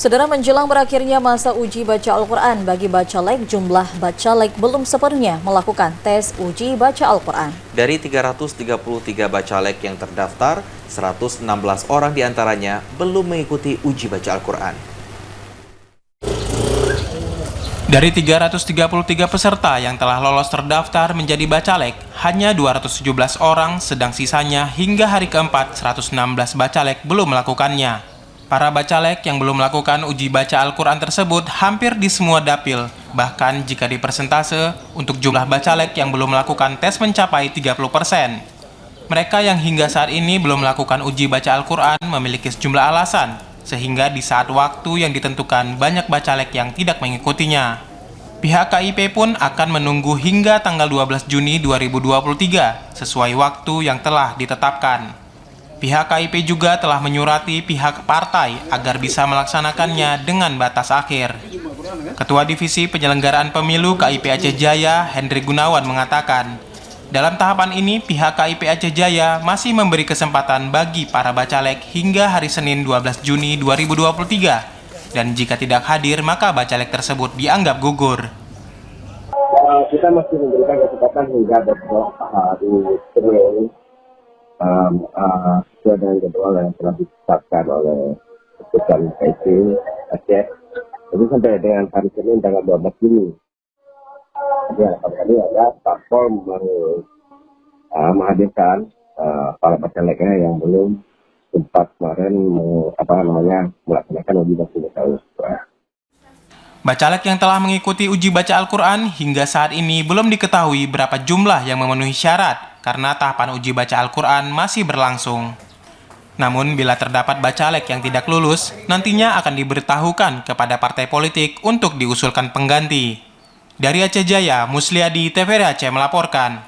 Saudara, menjelang berakhirnya masa uji baca Al-Quran bagi bacalek, jumlah bacalek belum sepenuhnya melakukan tes uji baca Al-Quran. Dari 333 bacalek yang terdaftar, 116 orang diantaranya belum mengikuti uji baca Al-Quran. Dari 333 peserta yang telah lolos terdaftar menjadi bacalek, hanya 217 orang, sedang sisanya hingga hari keempat 116 bacalek belum melakukannya. Para bacalek yang belum melakukan uji baca Al-Quran tersebut hampir di semua dapil. Bahkan jika dipersentase, untuk jumlah bacalek yang belum melakukan tes mencapai 30%. Mereka yang hingga saat ini belum melakukan uji baca Al-Quran memiliki sejumlah alasan, sehingga di saat waktu yang ditentukan banyak bacalek yang tidak mengikutinya. Pihak KIP pun akan menunggu hingga tanggal 12 Juni 2023 sesuai waktu yang telah ditetapkan. Pihak KIP juga telah menyurati pihak partai agar bisa melaksanakannya dengan batas akhir. Ketua Divisi Penyelenggaraan Pemilu KIP Aceh Jaya, Hendrik Gunawan mengatakan, dalam tahapan ini pihak KIP Aceh Jaya masih memberi kesempatan bagi para bacalek hingga hari Senin 12 Juni 2023. Dan jika tidak hadir, maka bacalek tersebut dianggap gugur. Kita masih memberikan kesempatan hingga besok hari Senin sesuai dengan jadwal yang telah ditetapkan oleh keputusan KIP Aceh. Jadi sampai dengan hari Senin tanggal 12 Juni. Jadi harapan kami ada parpol menghadirkan para bacaleknya yang belum sempat kemarin melaksanakan uji baca Al-Quran. Bacalek yang telah mengikuti uji baca Al-Quran hingga saat ini belum diketahui berapa jumlah yang memenuhi syarat karena tahapan uji baca Al-Quran masih berlangsung. Namun bila terdapat bacalek yang tidak lulus, nantinya akan diberitahukan kepada partai politik untuk diusulkan pengganti. Dari Aceh Jaya, Musliadi, TVRI Aceh melaporkan.